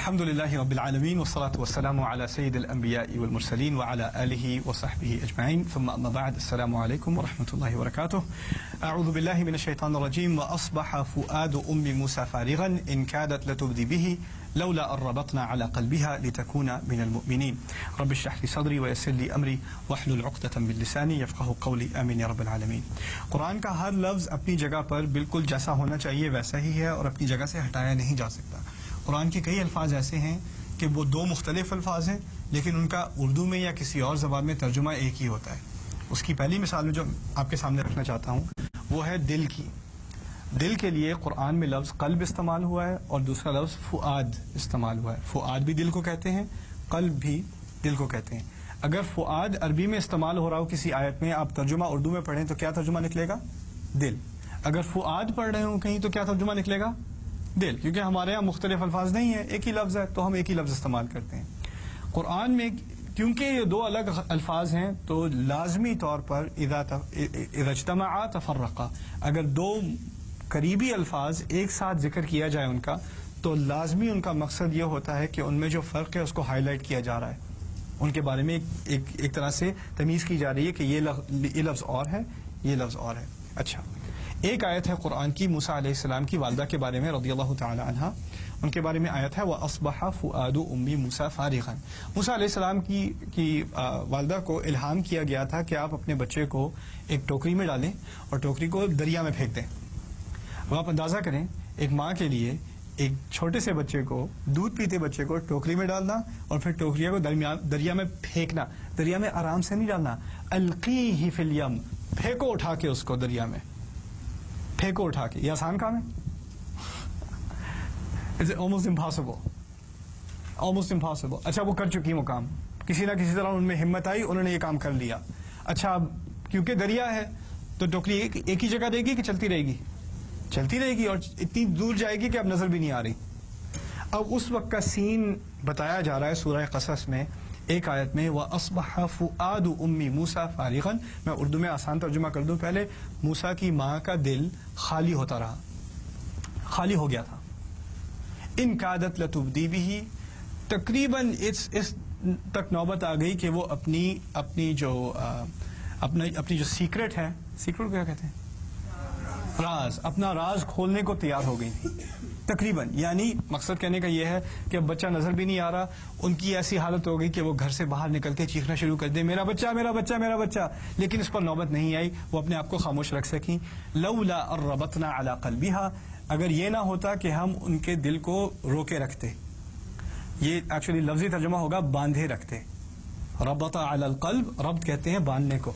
الحمدللہ رب العالمین والصلاة والسلام علی سید الانبیاء والمرسلین وعلی آلہ وصحبہ اجمعین ثم اما بعد السلام علیکم ورحمۃ اللہ وبرکاتہ. اعوذ باللہ من الشیطان الرجیم. واصبح فؤاد ام موسیٰ فارغا ان کادت لتبدی به لولا ان ربطنا على قلبها لتكون من المؤمنین. رب اشرح لي صدری ویسر لي امری واحلل عقدۃ من لسانی یفقهوا قولی. آمین یا رب العالمین. قرآن کا ہر لفظ اپنی جگہ پر بالکل جیسا ہونا چاہیے ویسا ہی ہے اور اپنی جگہ سے ہٹایا نہیں جا سکتا. قرآن کے کئی الفاظ ایسے ہیں کہ وہ دو مختلف الفاظ ہیں لیکن ان کا اردو میں یا کسی اور زبان میں ترجمہ ایک ہی ہوتا ہے. اس کی پہلی مثال جو آپ کے سامنے رکھنا چاہتا ہوں وہ ہے دل کی. دل کے لیے قرآن میں لفظ قلب استعمال ہوا ہے اور دوسرا لفظ فؤاد استعمال ہوا ہے. فؤاد بھی دل کو کہتے ہیں، قلب بھی دل کو کہتے ہیں. اگر فؤاد عربی میں استعمال ہو رہا ہو کسی آیت میں، آپ ترجمہ اردو میں پڑھیں تو کیا ترجمہ نکلے گا؟ دل. اگر فؤاد پڑھ رہے ہوں کہیں تو کیا ترجمہ نکلے گا؟ دل. کیونکہ ہمارے یہاں مختلف الفاظ نہیں ہیں، ایک ہی لفظ ہے تو ہم ایک ہی لفظ استعمال کرتے ہیں. قرآن میں کیونکہ یہ دو الگ الفاظ ہیں تو لازمی طور پر اذا اجتمعا تفرقا، اگر دو قریبی الفاظ ایک ساتھ ذکر کیا جائے ان کا تو لازمی ان کا مقصد یہ ہوتا ہے کہ ان میں جو فرق ہے اس کو ہائی لائٹ کیا جا رہا ہے، ان کے بارے میں ایک طرح سے تمیز کی جا رہی ہے کہ یہ لفظ اور ہے، یہ لفظ اور ہے. اچھا، ایک آیت ہے قرآن کی موسیٰ علیہ السلام کی والدہ کے بارے میں رضی اللہ تعالی عنہا، ان کے بارے میں آیت ہے وَأَصْبَحَ فُؤَادُ أُمِّ مُوسَىٰ فَارِغًا. موسیٰ علیہ السلام کی والدہ کو الہام کیا گیا تھا کہ آپ اپنے بچے کو ایک ٹوکری میں ڈالیں اور ٹوکری کو دریا میں پھینک دیں. اب آپ اندازہ کریں ایک ماں کے لیے ایک چھوٹے سے بچے کو، دودھ پیتے بچے کو ٹوکری میں ڈالنا اور پھر ٹوکریاں کو دریا میں پھینکنا. دریا میں آرام سے نہیں ڈالنا، القیہ فی الیم، پھینکو اٹھا کے اس کو دریا میں، پھینکو اٹھا کے. یہ آسان کام ہے؟ It's almost impossible. Almost impossible. اچھا، وہ کر چکی وہ کام، کسی نہ کسی طرح ان میں ہمت آئی، انہوں نے یہ کام کر لیا. اچھا، اب کیونکہ دریا ہے تو ٹوکری ایک ہی جگہ رہے گی کہ چلتی رہے گی؟ چلتی رہے گی اور اتنی دور جائے گی کہ اب نظر بھی نہیں آ رہی. اب اس وقت کا سین بتایا جا رہا ہے سورہ قصص میں ایک آیت میں وَأَصْبَحَ فُؤَادُ أُمِّ مُوسَىٰ فَارِغًا. میں اردو میں آسان ترجمہ کر دوں پہلے. موسیٰ کی ماں کا دل خالی ہوتا رہا، خالی ہو گیا تھا. ان کادت لتبدی بھی، تقریباً اس تک نوبت آ گئی کہ وہ اپنی جو سیکرٹ ہے، سیکرٹ کیا کہتے ہیں، راز، اپنا راز کھولنے کو تیار ہو گئی تھی تقریباً. یعنی مقصد کہنے کا یہ ہے کہ اب بچہ نظر بھی نہیں آ رہا. ان کی ایسی حالت ہو گئی کہ وہ گھر سے باہر نکل کے چیخنا شروع کر دیں میرا بچہ میرا بچہ میرا بچہ. لیکن اس پر نوبت نہیں آئی، وہ اپنے آپ کو خاموش رکھ سکیں. لولا ان ربطنا علی قلبها، اگر یہ نہ ہوتا کہ ہم ان کے دل کو روکے رکھتے. یہ ایکچولی لفظی ترجمہ ہوگا باندھے رکھتے. ربط علی القلب، ربط کہتے ہیں باندھنے کو.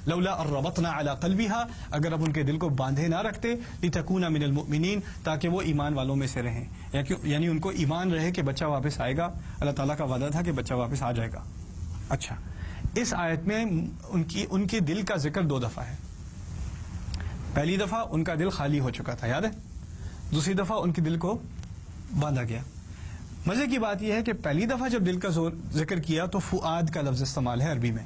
لولا ان ربطنا علی قلبها، اگر اب ان کے دل کو باندھے نہ رکھتے، لتکون من المؤمنین، تاکہ وہ ایمان والوں میں سے رہیں. یعنی ان کو ایمان رہے کہ بچہ واپس آئے گا. اللہ تعالیٰ کا وعدہ تھا کہ بچہ واپس آ جائے گا. اچھا، اس آیت میں ان کے دل کا ذکر دو دفعہ ہے. پہلی دفعہ ان کا دل خالی ہو چکا تھا، یاد ہے. دوسری دفعہ ان کے دل کو باندھا گیا. مزے کی بات یہ ہے کہ پہلی دفعہ جب دل کا ذکر کیا تو فؤاد کا لفظ استعمال ہے عربی میں.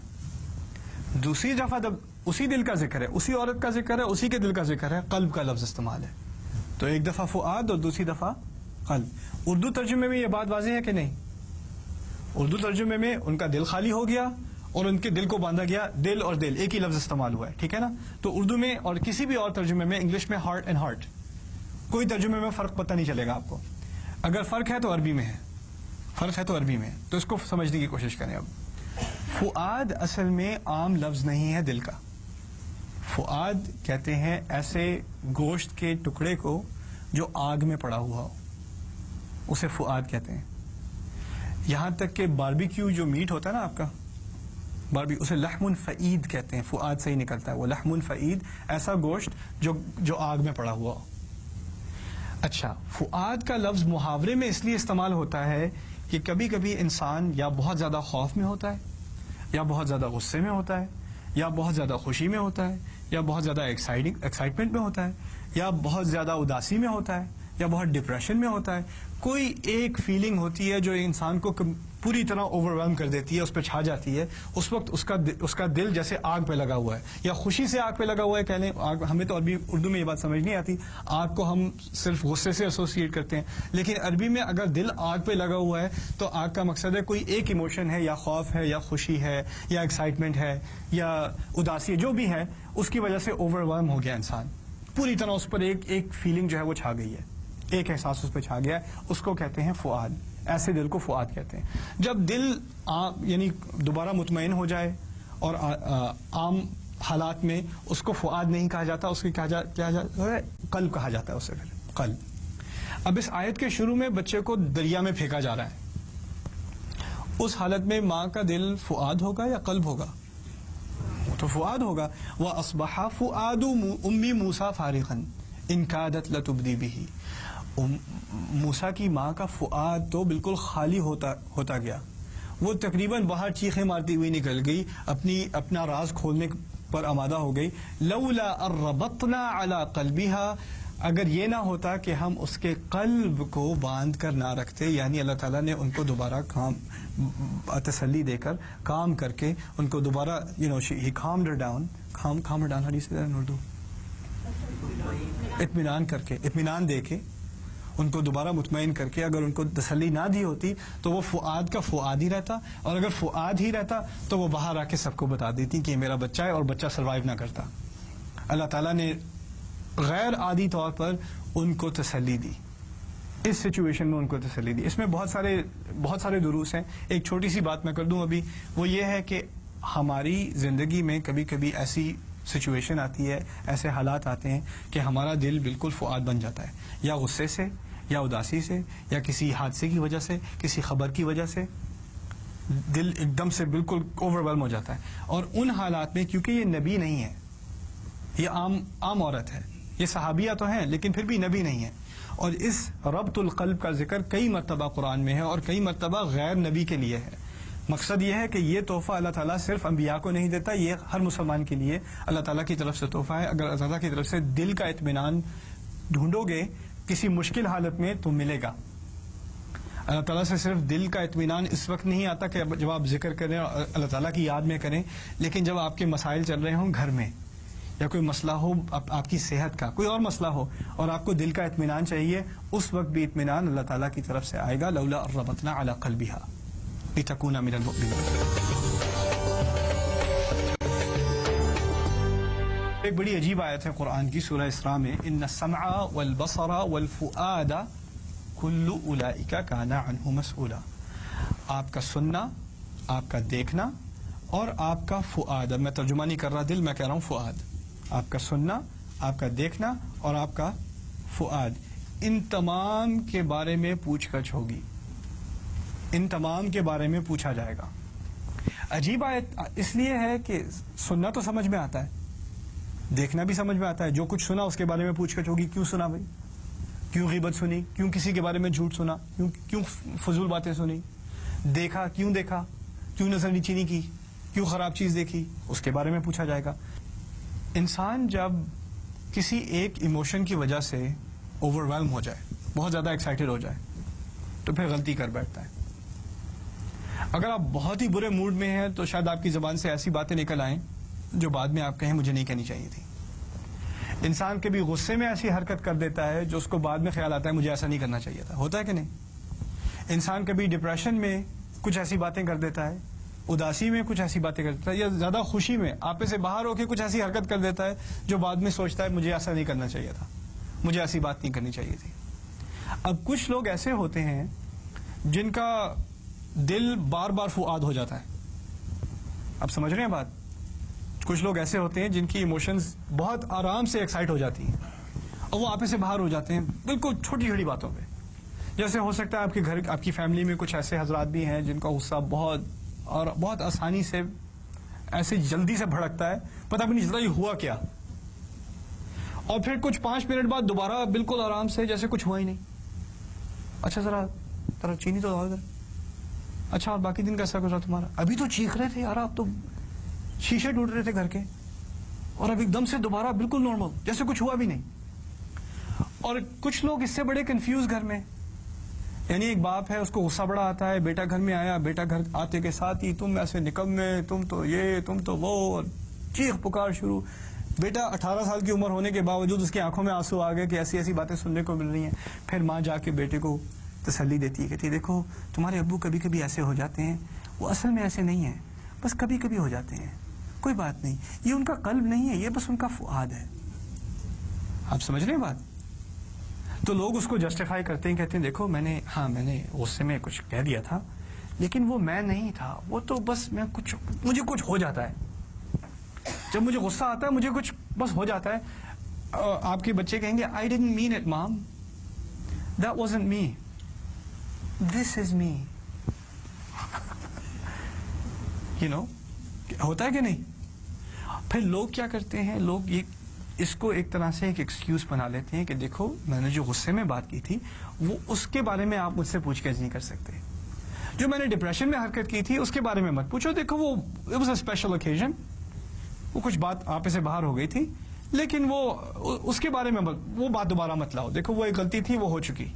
دوسری دفعہ جب اسی دل کا ذکر ہے، اسی عورت کا ذکر ہے، اسی کے دل کا ذکر ہے، قلب کا لفظ استعمال ہے. تو ایک دفعہ فؤاد اور دوسری دفعہ قلب. اردو ترجمے میں یہ بات واضح ہے کہ نہیں؟ اردو ترجمے میں ان کا دل خالی ہو گیا اور ان کے دل کو باندھا گیا. دل اور دل ایک ہی لفظ استعمال ہوا ہے، ٹھیک ہے نا. تو اردو میں اور کسی بھی اور ترجمے میں، انگلش میں ہارٹ اینڈ ہارٹ، کوئی ترجمے میں فرق پتہ نہیں چلے گا آپ کو. اگر فرق ہے تو عربی میں ہے، فرق ہے تو عربی میں ہے. تو اس کو سمجھنے کی کوشش کریں. اب فؤاد اصل میں عام لفظ نہیں ہے دل کا. فؤاد کہتے ہیں ایسے گوشت کے ٹکڑے کو جو آگ میں پڑا ہوا ہو، اسے فؤاد کہتے ہیں. یہاں تک کہ باربیکیو جو میٹ ہوتا ہے نا آپ کا، اسے لحم فعید کہتے ہیں. فؤاد سے ہی نکلتا ہے وہ لحم فعید، ایسا گوشت جو آگ میں پڑا ہوا ہو. اچھا، فؤاد کا لفظ محاورے میں اس لیے استعمال ہوتا ہے کہ کبھی کبھی انسان یا بہت زیادہ خوف میں ہوتا ہے، یا بہت زیادہ غصے میں ہوتا ہے، یا بہت زیادہ خوشی میں ہوتا ہے، یا بہت زیادہ ایکسائٹمنٹ میں ہوتا ہے، یا بہت زیادہ اداسی میں ہوتا ہے، یا بہت ڈپریشن میں ہوتا ہے، کوئی ایک فیلنگ ہوتی ہے جو انسان کو پوری طرح اوور ویلم کر دیتی ہے، اس پہ چھا جاتی ہے. اس وقت اس کا دل جیسے آگ پہ لگا ہوا ہے، یا خوشی سے آگ پہ لگا ہوا ہے کہہ لیں. ہمیں تو عربی اردو میں یہ بات سمجھ نہیں آتی، آگ کو ہم صرف غصے سے ایسوسیٹ کرتے ہیں، لیکن عربی میں اگر دل آگ پہ لگا ہوا ہے تو آگ کا مقصد ہے کوئی ایک ایموشن ہے، یا خوف ہے، یا خوشی ہے، یا ایکسائٹمنٹ ہے، یا اداسی ہے، جو بھی ہے اس کی وجہ سے اوور ویلم ہو گیا انسان، پوری طرح اس پر ایک فیلنگ جو ہے وہ چھا گئی ہے، ایک احساس اس پہ چھا گیا ہے. اس کو کہتے ہیں فؤاد. ایسے دل کو فؤاد کہتے ہیں. جب دل یعنی دوبارہ مطمئن ہو جائے اور عام حالات میں اس کو فؤاد نہیں کہا جاتا، اس کی کیا جاتا ہے، قلب کہا جاتا ہے اسے، پھر قلب. اب اس آیت کے شروع میں بچے کو دریا میں پھینکا جا رہا ہے، اس حالت میں ماں کا دل فؤاد ہوگا یا قلب ہوگا؟ تو فؤاد ہوگا. وَأَصْبَحَ فُؤَادُ أُمِّ مُوسَىٰ فَارِغًا إِن كَادَتْ لَتُبْدِي بِهِ. موسیٰ کی ماں کا فؤاد تو بالکل خالی ہوتا گیا، وہ تقریباً باہر چیخیں مارتی ہوئی نکل گئی، اپنا راز کھولنے پر آمادہ ہو گئی. لولا الربطنا على قلبها، اگر یہ نہ ہوتا کہ ہم اس کے قلب کو باندھ کر نہ رکھتے، یعنی اللہ تعالیٰ نے ان کو دوبارہ تسلی دے کر کام کر کے ان کو دوبارہ he calmed her down. calmed her down, how do you say that in Urdu? اطمینان دے کے ان کو دوبارہ مطمئن کر کے اگر ان کو تسلی نہ دی ہوتی تو وہ فؤاد کا فؤاد ہی رہتا، اور اگر فؤاد ہی رہتا تو وہ باہر آ کے سب کو بتا دیتی کہ یہ میرا بچہ ہے، اور بچہ سروائیو نہ کرتا. اللہ تعالیٰ نے غیر عادی طور پر ان کو تسلی دی، اس سچویشن میں ان کو تسلی دی. اس میں بہت سارے دروس ہیں. ایک چھوٹی سی بات میں کر دوں ابھی، وہ یہ ہے کہ ہماری زندگی میں کبھی کبھی ایسی سچویشن آتی ہے، ایسے حالات آتے ہیں کہ ہمارا دل بالکل فؤاد بن جاتا ہے، یا غصے سے، یا اداسی سے، یا کسی حادثے کی وجہ سے، کسی خبر کی وجہ سے دل ایک دم سے بالکل اوور ویلم ہو جاتا ہے. اور ان حالات میں کیونکہ یہ نبی نہیں ہے، یہ عام عورت ہے، یہ صحابیہ تو ہیں لیکن پھر بھی نبی نہیں ہے، اور اس ربط القلب کا ذکر کئی مرتبہ قرآن میں ہے اور کئی مرتبہ غیر نبی کے لیے ہے. مقصد یہ ہے کہ یہ تحفہ اللہ تعالیٰ صرف انبیاء کو نہیں دیتا، یہ ہر مسلمان کے لیے اللہ تعالیٰ کی طرف سے تحفہ ہے. اگر اللہ تعالیٰ کی طرف سے دل کا اطمینان ڈھونڈو گے کسی مشکل حالت میں تو ملے گا. اللہ تعالیٰ سے صرف دل کا اطمینان اس وقت نہیں آتا کہ جب آپ ذکر کریں اور اللہ تعالیٰ کی یاد میں کریں، لیکن جب آپ کے مسائل چل رہے ہوں گھر میں، یا کوئی مسئلہ ہو آپ کی صحت کا، کوئی اور مسئلہ ہو، اور آپ کو دل کا اطمینان چاہیے، اس وقت بھی اطمینان اللہ تعالیٰ کی طرف سے آئے گا. لولا ربطنا علی قلبها لتکون من المؤمنین. ایک بڑی عجیب آیت ہے قرآن کی سورہ اسراء میں، ان السمع والبصر والفؤاد کل اولئک کان عنہ مسئولا. آپ کا سننا، آپ کا دیکھنا اور آپ کا فؤاد، اب میں ترجمہ نہیں کر رہا دل، میں کہہ رہا ہوں فؤاد. آپ کا سننا، آپ کا دیکھنا اور آپ کا فؤاد، ان تمام کے بارے میں پوچھ گچھ ہوگی، ان تمام کے بارے میں پوچھا جائے گا. عجیب آیت اس لیے ہے کہ سننا تو سمجھ میں آتا ہے، دیکھنا بھی سمجھ میں آتا ہے، جو کچھ سنا اس کے بارے میں پوچھ گچھ ہوگی. کیوں سنا بھائی؟ کیوں غیبت سنی؟ کیوں کسی کے بارے میں جھوٹ سنا؟ کیوں فضول باتیں سنی؟ دیکھا کیوں؟ دیکھا کیوں؟ نظر نیچی نہیں کی؟ کیوں خراب چیز دیکھی؟ اس کے بارے میں پوچھا جائے گا. انسان جب کسی ایک ایموشن کی وجہ سے اوور ویلم ہو جائے، بہت زیادہ ایکسائٹیڈ ہو جائے، تو پھر غلطی کر بیٹھتا ہے. اگر آپ بہت ہی برے موڈ میں ہیں تو شاید آپ کی زبان سے ایسی باتیں نکل آئیں جو بعد میں آپ کہیں مجھے نہیں کہنی چاہیے تھی. انسان کبھی غصے میں ایسی حرکت کر دیتا ہے جو اس کو بعد میں خیال آتا ہے مجھے ایسا نہیں کرنا چاہیے تھا. ہوتا ہے کہ نہیں؟ انسان کبھی ڈپریشن میں کچھ ایسی باتیں کر دیتا ہے، اداسی میں کچھ ایسی باتیں کر دیتا ہے، یا زیادہ خوشی میں آپے سے باہر ہو کے کچھ ایسی حرکت کر دیتا ہے جو بعد میں سوچتا ہے مجھے ایسا نہیں کرنا چاہیے تھا، مجھے ایسی بات نہیں کرنی چاہیے تھی. اب کچھ لوگ ایسے ہوتے ہیں جن کا دل بار بار فؤاد ہو جاتا ہے. اب سمجھ رہے ہیں بات؟ کچھ لوگ ایسے ہوتے ہیں جن کی ایموشنز بہت آرام سے ایکسائٹ ہو جاتی ہیں اور وہ آپے سے باہر ہو جاتے ہیں بالکل چھوٹی چھوٹی باتوں پہ. جیسے ہو سکتا ہے آپ کے گھر، آپ کی فیملی میں کچھ ایسے حضرات بھی ہیں جن کا غصہ بہت آسانی سے، ایسے جلدی سے بھڑکتا ہے، پتہ بھی نہیں چلتا یہ ہوا کیا، اور پھر کچھ 5 منٹ بعد دوبارہ بالکل آرام سے جیسے کچھ ہوا ہی نہیں. اچھا ذرا چینی تو ادھر. اچھا اور باقی دن کیسا گزرا تمہارا؟ ابھی تو چیخ رہے تھے یار آپ، تو شیشے ٹوٹ رہے تھے گھر کے، اور اب ایک دم سے دوبارہ بالکل نارمل جیسے کچھ ہوا بھی نہیں. اور کچھ لوگ اس سے بڑے کنفیوز گھر میں، یعنی ایک باپ ہے اس کو غصہ بڑا آتا ہے، بیٹا گھر میں آیا، بیٹا گھر آتے کے ساتھ ہی تم ایسے نکمے، تم تو یہ، تم تو وہ، چیخ پکار شروع. بیٹا 18 سال کی عمر ہونے کے باوجود اس کی آنکھوں میں آنسو آ گئے کہ ایسی ایسی باتیں سننے کو مل رہی ہیں. پھر ماں جا کے بیٹے کو تسلی دیتی ہے، کہتی ہے دیکھو تمہارے ابو کبھی کبھی ایسے ہو جاتے ہیں، وہ اصل میں ایسے نہیں ہیں، بس کبھی کبھی ہو جاتے ہیں، کوئی بات نہیں، یہ ان کا قلب نہیں ہے، یہ بس ان کا فؤاد ہے. آپ سمجھ رہے ہیں بات؟ تو لوگ اس کو جسٹیفائی کرتے ہیں، کہتے ہیں دیکھو میں نے غصے میں کچھ کہہ دیا تھا، لیکن وہ میں نہیں تھا، وہ تو بس مجھے کچھ ہو جاتا ہے، جب مجھے غصہ آتا ہے مجھے کچھ بس ہو جاتا ہے. آپ کے بچے کہیں گے I didn't mean it mom, that wasn't me, this is me. ہوتا ہے کہ نہیں؟ پھر لوگ کیا کرتے ہیں، لوگ اس کو ایک طرح سے ایک ایکسکیوز بنا لیتے ہیں کہ دیکھو میں نے جو غصے میں بات کی تھی وہ اس کے بارے میں آپ مجھ سے پوچھ گچھ نہیں کر سکتے، جو میں نے ڈپریشن میں حرکت کی تھی اس کے بارے میں مت پوچھو، دیکھو وہ it was a special occasion، وہ کچھ بات آپ سے باہر ہو گئی تھی، لیکن وہ اس کے بارے میں وہ بات دوبارہ مت لاؤ، دیکھو وہ ایک غلطی تھی، وہ ہو چکی.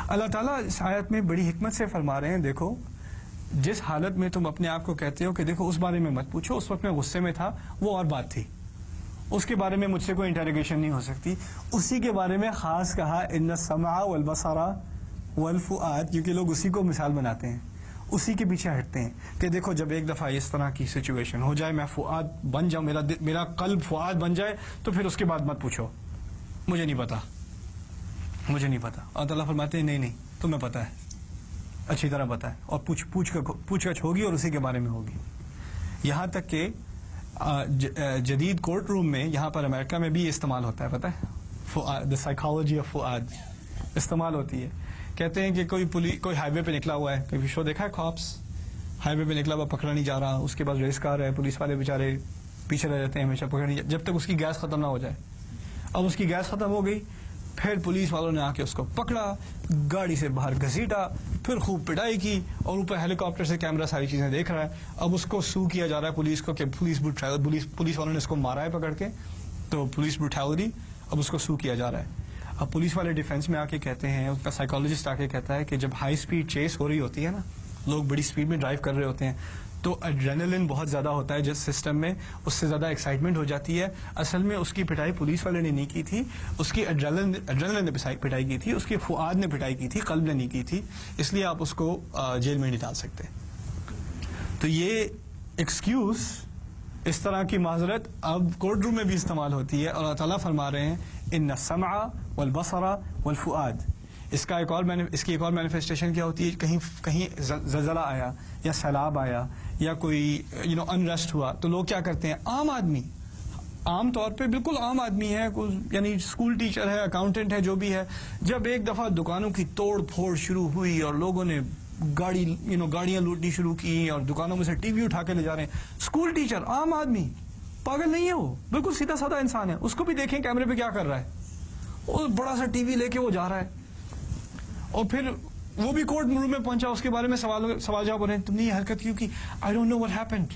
اللہ تعالیٰ اس آیت میں بڑی حکمت سے فرما رہے ہیں دیکھو جس حالت میں تم اپنے آپ کو کہتے ہو کہ دیکھو اس بارے میں مت پوچھو، اس وقت میں غصے میں تھا، وہ اور بات تھی، اس کے بارے میں مجھ سے کوئی انٹروگیشن نہیں ہو سکتی، اسی کے بارے میں خاص کہا ان السمع والبصر والفؤاد، کیونکہ لوگ اسی کو مثال بناتے ہیں، اسی کے پیچھے ہٹتے ہیں کہ دیکھو جب ایک دفعہ اس طرح کی سچویشن ہو جائے، میں فؤاد بن جاؤں، میرا قلب فؤاد بن جائے، تو پھر اس کے بعد مت پوچھو، مجھے نہیں پتا، مجھے نہیں پتا. اور اللہ فرماتے ہیں نہیں تمہیں پتا ہے، اچھی طرح پتا ہے، اور پوچھ گچھ ہوگی اور اسی کے بارے میں ہوگی. یہاں تک کہ جدید کورٹ روم میں یہاں پر امریکہ میں بھی استعمال ہوتا ہے، پتہ ہے، فؤاد، دا سائیکالوجی آف فؤاد استعمال ہوتی ہے. کہتے ہیں کہ کوئی ہائی وے پہ نکلا ہوا ہے، کبھی شو دیکھا ہے کاپس، ہائی وے پہ نکلا ہوا پکڑا نہیں جا رہا، اس کے بعد ریس کار ہے، پولیس والے بیچارے پیچھے رہ جاتے ہیں ہمیشہ، پکڑ نہیں جب تک اس کی گیس ختم نہ ہو جائے. اب اس کی گیس ختم ہو گئی، پھر پولیس والوں نے آ کے اس کو پکڑا، گاڑی سے باہر گھسیٹا، پھر خوب پٹائی کی، اور اوپر ہیلی کاپٹر سے کیمرہ ساری چیزیں دیکھ رہا ہے. اب اس کو سو کیا جا رہا ہے پولیس کو کہ پولیس والوں نے اس کو مارا ہے پکڑ کے، تو پولیس بروٹیلٹی، اب اس کو سو کیا جا رہا ہے. اب پولیس والے ڈیفینس میں آ کے کہتے ہیں، اس کا سائیکالوجسٹ آ کے کہتا ہے کہ جب ہائی اسپیڈ چیس ہو رہی ہوتی ہے نا، لوگ بڑی اسپیڈ میں ڈرائیو کر رہے ہوتے ہیں، تو ایڈرینلن بہت زیادہ ہوتا ہے جس سسٹم میں، اس سے زیادہ ایکسائٹمنٹ ہو جاتی ہے. اصل میں اس کی پٹائی پولیس والے نے نہیں کی تھی، اس کی ایڈرینلن نے پٹائی کی تھی، اس کے فؤاد نے پٹائی کی تھی، قلب نے نہیں کی تھی، اس لیے آپ اس کو جیل میں نہیں ڈال سکتے. تو یہ ایکسکیوز، اس طرح کی معذرت اب کورٹ روم میں بھی استعمال ہوتی ہے، اور اللہ تعالیٰ فرما رہے ہیں ان السمع والبصر والفؤاد. اس کی ایک اور مینیفیسٹیشن کیا ہوتی ہے، کہیں زلزلہ آیا یا سیلاب آیا یا کوئی انریسٹ ہوا، تو لوگ کیا کرتے ہیں، عام آدمی، عام طور پہ بالکل عام آدمی ہے، یعنی اسکول ٹیچر ہے، اکاؤنٹنٹ ہے، جو بھی ہے، جب ایک دفعہ دکانوں کی توڑ پھوڑ شروع ہوئی اور لوگوں نے گاڑیاں لوٹنی شروع کی اور دکانوں میں سے ٹی وی اٹھا کے لے جا رہے ہیں، اسکول ٹیچر، عام آدمی، پاگل نہیں ہے وہ، بالکل سیدھا سادہ انسان ہے، اس کو بھی دیکھیں کیمرے پہ کیا کر رہا ہے، وہ بڑا سا ٹی وی لے کے وہ جا رہا ہے، اور پھر وہ بھی کورٹ روم میں پہنچا، اس کے بارے میں سوال جواب ہو رہے ہیں، تم نے یہ حرکت کیوں کی، I don't know what happened.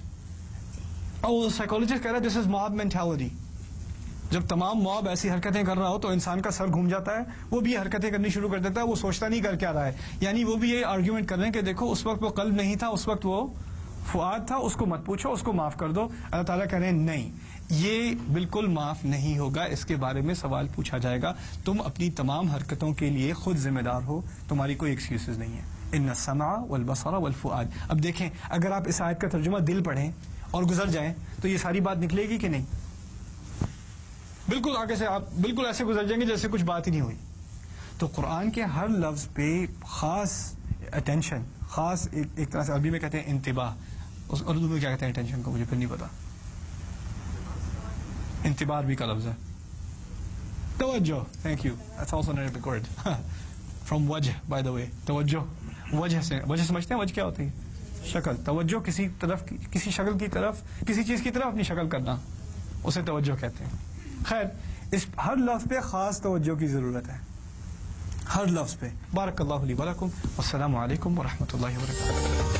اور سائیکالوجسٹ کہہ رہا ہے دس از موب مینٹیلٹی. جب تمام موب ایسی حرکتیں کر رہا ہو تو انسان کا سر گھوم جاتا ہے، وہ بھی حرکتیں کرنی شروع کر دیتا ہے، وہ سوچتا نہیں کر کیا رہا ہے. یعنی وہ بھی یہ آرگیومنٹ کر رہے ہیں کہ دیکھو اس وقت وہ قلب نہیں تھا، اس وقت وہ فؤاد تھا، اس کو مت پوچھو، اس کو معاف کر دو. اللہ تعالیٰ کہہ رہے ہیں نہیں، یہ بالکل معاف نہیں ہوگا، اس کے بارے میں سوال پوچھا جائے گا. تم اپنی تمام حرکتوں کے لیے خود ذمہ دار ہو، تمہاری کوئی ایکسکیوزز نہیں ہے. ان السمع والبصر والفؤاد. اب دیکھیں اگر آپ اس آیت کا ترجمہ دل پڑھیں اور گزر جائیں تو یہ ساری بات نکلے گی کہ نہیں؟ بالکل آگے سے آپ بالکل ایسے گزر جائیں گے جیسے کچھ بات ہی نہیں ہوئی. تو قرآن کے ہر لفظ پہ خاص اٹینشن، خاص ایک طرح سے عربی میں کہتے ہیں انتباہ، اس اردو میں کیا کہتے ہیں اٹینشن کو، مجھے پھر نہیں پتا. انتباہ بھی کا لفظ ہے. توجہ، thank you, that's also an Arabic word from وجہ، بائی دا وے. توجہ، وجہ سے، وجہ سمجھتے ہیں وجہ کیا ہوتی ہے؟ شکل. توجہ کسی طرف، کسی شکل کی طرف، کسی چیز کی طرف اپنی شکل کرنا، اسے توجہ کہتے ہیں. خیر، اس ہر لفظ پہ خاص توجہ کی ضرورت ہے، ہر لفظ پہ. بارک اللہ لی ولکم، والسلام علیکم ورحمۃ اللہ وبرکاتہ.